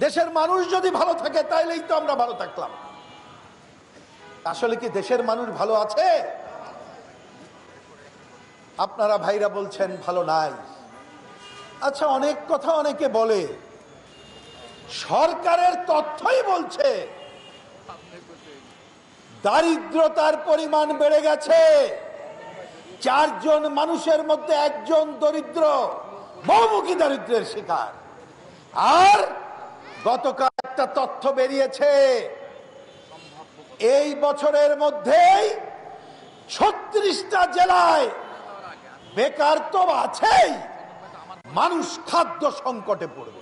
দেশের মানুষ যদি ভালো থাকে তাইলেই তো আমরা ভালো থাকলাম। আসলে কি দেশের মানুষ ভালো আছে? আপনারা ভাইরা বলছেন ভালো নাই। আচ্ছা, অনেক কথা অনেকে বলে, সরকারের তথ্যই বলছে দারিদ্রতার পরিমাণ বেড়ে গেছে। 4 জন মানুষের মধ্যে 1 জন দরিদ্র, বহুমুখী দারিদ্র্যের শিকার। আর গতকাল একটা তথ্য বেরিয়েছে, এই বছরের মধ্যেই 36টা জেলায় বেকার তো আছেই, মানুষ খাদ্য সংকটে পড়বে।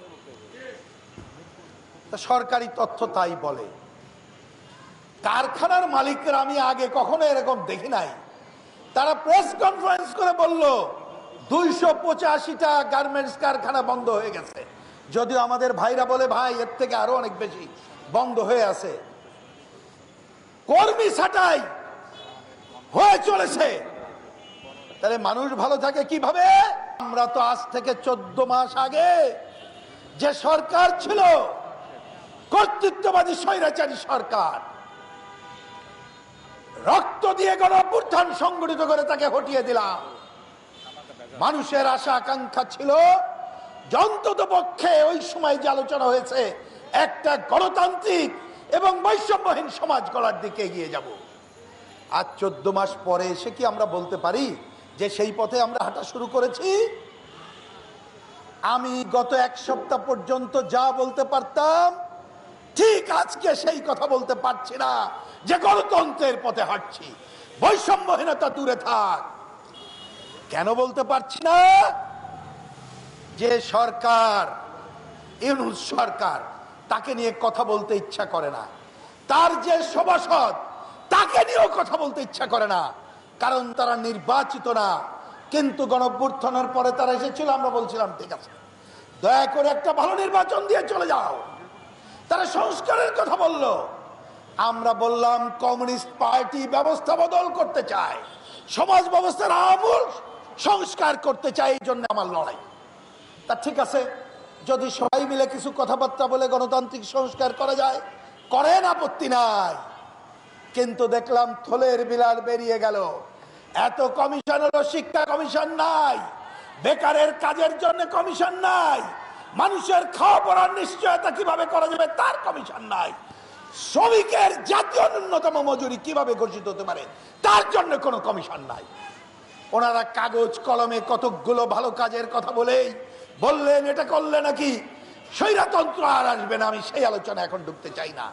সরকারি তথ্য তাই বলে। কারখানার মালিকরা আমি আগে কখনো এরকম দেখি নাই, তারা প্রেস কনফারেন্স করে বলল 285টা গার্মেন্টস কারখানা বন্ধ হয়ে গেছে। যদিও আমাদের ভাইরা বলে ভাই এর থেকে আরো অনেক বেশি বন্ধ হয়ে আছে। কর্মী ছাঁটাই হয়ে চলেছে। তাহলে মানুষ ভালো থাকে কিভাবে? আমরা তো আজ থেকে 14 মাস আগে যে সরকার ছিল, কর্তৃত্ববাদী স্বৈরাচারী সরকার, রক্ত দিয়ে গণঅভ্যুত্থান সংগঠিত করে তাকে হটিয়ে দিলাম। মানুষের আশা আকাঙ্ক্ষা ছিল অন্তত পক্ষে ওই সময় যে আলোচনা হয়েছে, একটা গণতান্ত্রিক এবং বৈষম্যহীন সমাজ গড়ার দিকে এগিয়ে যাব। আজ 14 মাস পরে এসে কি আমরা বলতে পারি যে সেই পথে আমরা হাঁটা শুরু করেছি? আমি গত 1 সপ্তাহ পর্যন্ত যা বলতে পারতাম, ঠিক আজকে সেই কথা বলতে পারছি না যে গণতন্ত্রের পথে হাঁটছি। বৈষম্যহীনতা দূরে থাক। কেন বলতে পারছি না? যে সরকার, ইউনূস সরকার, তাকে নিয়ে কথা বলতে ইচ্ছা করে না। তার যে সভাসদ, তাকে নিয়েও কথা বলতে ইচ্ছা করে না, কারণ তারা নির্বাচিত না। কিন্তু গণঅভ্যুত্থানের পরে তারা এসেছিল, আমরা বলছিলাম ঠিক আছে, দয়া করে একটা ভালো নির্বাচন দিয়ে চলে যাও। তারা সংস্কারের কথা বলল, আমরা বললাম কমিউনিস্ট পার্টি ব্যবস্থা বদল করতে চায়, সমাজ ব্যবস্থার আমূল সংস্কার করতে চায়, এই জন্য আমার লড়াই। তা ঠিক আছে, যদি সবাই মিলে কিছু কথাবার্তা বলে গণতান্ত্রিক সংস্কার করা যায়, করেন, আপত্তি নাই। কিন্তু দেখলাম থলের বিলাল বেরিয়ে গেল। এত কমিশন হলো, শিক্ষা কমিশন নাই, বেকারের কাজের জন্য কমিশন নাই, মানুষের খাওয়া পড়ার নিশ্চয়তা কিভাবে করা যাবে তার কমিশন নাই, শ্রমিকের জাতীয় ন্যূনতম মজুরি কিভাবে ঘোষিত হতে পারে তার জন্য কোনো কমিশন নাই। ওনারা কাগজ কলমে কতকগুলো ভালো কাজের কথা বলেই বললেন এটা করলে নাকি স্বৈরতন্ত্র আর আসবে না। আমি সেই আলোচনা এখন ঢুকতে চাই না।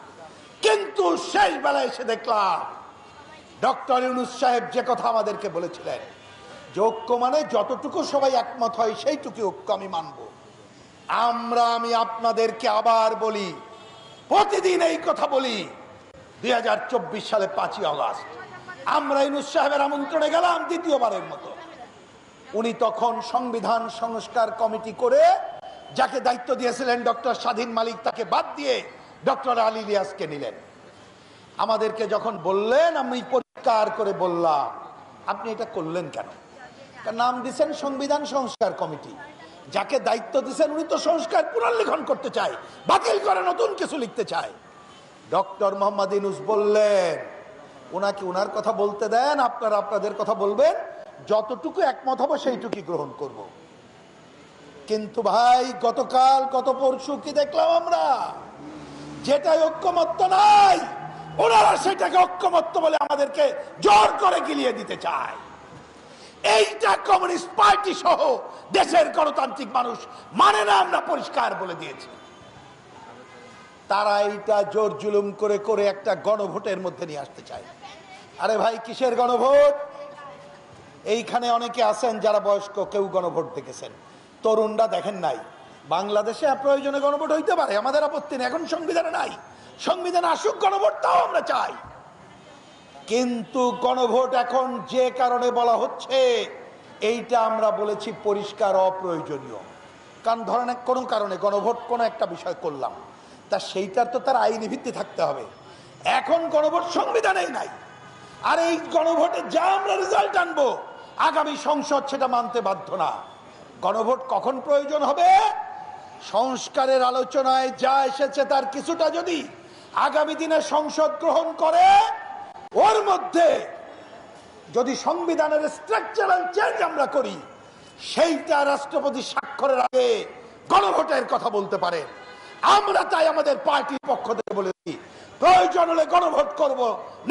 কিন্তু শেষ বেলায় এসে দেখলাম ডক্টর ইউনূস সাহেব যে কথা আমাদেরকে বলেছিলেন যে ঐক্য মানে যতটুকু সবাই একমত হয় সেইটুকু ঐক্য আমি মানব। আমি আপনাদেরকে আবার বলি, প্রতিদিন এই কথা বলি। 2024 সালে 5ই আগস্ট আমরা ইউনূস সাহেবের আমন্ত্রণে গেলাম দ্বিতীয়বারের মতো। উনি তখন সংবিধান সংস্কার কমিটি করে যাকে দায়িত্ব দিয়েছিলেন ডক্টর স্বাধীন মালিক, তাকে বাদ দিয়ে ডক্টর আলী ইলিয়াসকে নিলেন। আমাদেরকে যখন বললেন, আমি পরিষ্কার করে বললাম আপনি এটা করলেন কেন? তার নাম দিচ্ছেন সংবিধান সংস্কার কমিটি, যাকে দায়িত্ব দিচ্ছেন উনি তো সংস্কার পুনর্লিখন করতে চায়, বাতিল করে নতুন কিছু লিখতে চায়। ডক্টর মোহাম্মদ ইউনূস বললেন ওনাকে ওনার কথা বলতে দেন, আপনারা আপনাদের কথা বলবেন, যতটুকু একমত হবে সেইটুকুই গ্রহণ করব। কিন্তু ভাই গতকাল গত পরশু কি দেখলাম আমরা? যেটা ঐক্যমত্য নাই, ওনারা সেটাকে ঐক্যমত্য বলে আমাদেরকে জোর করে গিলিয়ে দিতে চায়। এইটা কমিউনিস্ট পার্টি সহ দেশের গণতান্ত্রিক মানুষ মানে না, আমরা পরিষ্কার বলে দিয়েছি। তারা এইটা জোর জুলুম করে করে একটা গণভোটের মধ্যে নিয়ে আসতে চায়। আরে ভাই, কিসের গণভোট? এইখানে অনেকে আছেন যারা বয়স্ক, কেউ গণভোট দেখেছেন, তরুণরা দেখেন নাই। বাংলাদেশে প্রয়োজনে গণভোট হইতে পারে, আমাদের আপত্তি নেই, এখন সংবিধানে নাই। সংবিধান আসুক, গণভোট তাও আমরা চাই। কিন্তু গণভোট এখন যে কারণে বলা হচ্ছে, এইটা আমরা বলেছি পরিষ্কার অপ্রয়োজনীয়। কারণ ধরেন কোনো কারণে গণভোট কোনো একটা বিষয় করলাম, তা সেইটার তো তার আইনি ভিত্তি থাকতে হবে। এখন গণভোট সংবিধানেই নাই। আর এই গণভোটে যা আমরা রেজাল্ট আনবো, আগামী সংসদ সেটা মানতে বাধ্য না। গণভোট কখন প্রয়োজন হবে? সংস্কারের আলোচনায় যা এসেছে তার কিছুটা যদি আগামী দিনে সংসদ গ্রহণ করে, ওর মধ্যে যদি সংবিধানের স্ট্রাকচারাল চেঞ্জ আমরা করি, সেইটা রাষ্ট্রপতি স্বাক্ষরের আগে গণভোটের কথা বলতে পারে। আমরা তাই আমাদের পার্টির পক্ষ থেকে বলেছি, প্রয়োজন হলে গণভোট করব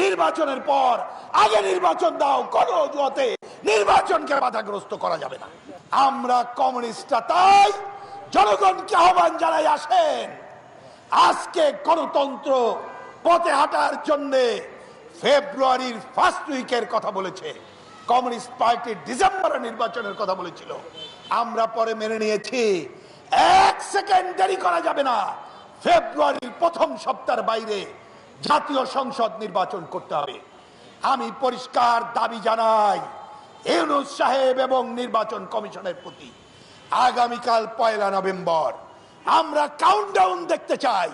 নির্বাচনের পর, আগে নির্বাচন দাও, কোনো অজুহাতে নির্বাচনকে বাধাগ্রস্ত করা যাবে না। আমরা কমিউনিস্টরা তাই জনগণকে আহ্বান জানাই, আসেন আজকে গণতন্ত্র পথে হাঁটার জন্য ফেব্রুয়ারির ফার্স্ট উইকের কথা বলেছে, কমিউনিস্ট পার্টি ডিসেম্বরে নির্বাচনের কথা বলেছিল। আমরা পরে মেনে নিয়েছি, এক সেকেন্ড দেরি করা যাবে না, ফেব্রুয়ারির প্রথম সপ্তাহের বাইরে জাতীয় সংসদ নির্বাচন করতে হবে। আমি পরিষ্কার দাবি জানাই ইউনূস সাহেব এবং নির্বাচন কমিশনের প্রতি, আগামীকাল 1 নভেম্বর আমরা কাউন্টডাউন দেখতে চাই।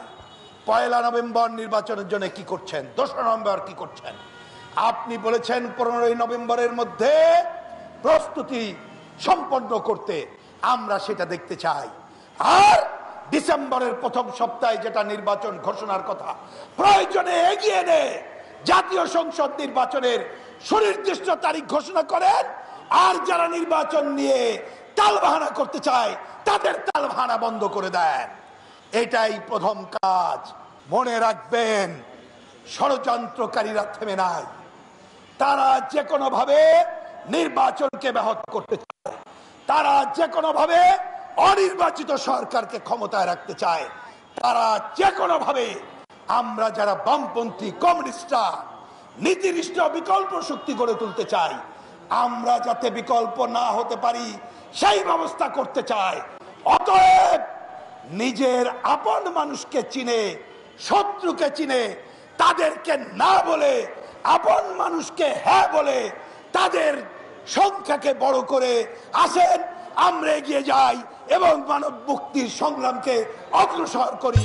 1 নভেম্বর নির্বাচনের জন্য কি করছেন, 2 নভেম্বর কি করছেন? আপনি বলেছেন 15 নভেম্বরের মধ্যে প্রস্তুতি সম্পন্ন করতে, আমরা সেটা দেখতে চাই। আর ডিসেম্বরের প্রথম সপ্তাহে যেটা নির্বাচন ঘোষণার কথা, প্রয়োজনে এগিয়ে এনে জাতীয় সংসদ নির্বাচনের সুনির্দিষ্ট তারিখ ঘোষণা করেন। আর যারা নির্বাচন নিয়ে তালবাহানা করতে চায় তাদের তালবাহানা বন্ধ করে দেন। এটাই প্রথম কাজ। মনে রাখবেন, ষড়যন্ত্রকারীরা থেমে নাই, তারা যে কোনো ভাবে নির্বাচনকে ব্যাহত করতে চায়, তারা যে কোনো ভাবে অনির্বাচিত সরকারকে ক্ষমতায় রাখতে চায়, তারা যে কোনো ভাবে আমরা যারা বামপন্থী কমিউনিস্টরা নীতিনিষ্ঠ বিকল্প শক্তি গড়ে তুলতে চাই, আমরা যাতে বিকল্প না হতে পারি সেই ব্যবস্থা করতে চায়। অতএব নিজের আপন মানুষকে চিনে, শত্রুকে চিনে, তাদেরকে না বলে আপন মানুষকে হ্যাঁ বলে তাদের সংখ্যাকে বড় করে আসেন আমরা এগিয়ে যাই এবং মানব মুক্তির সংগ্রামকে অগ্রসর করি।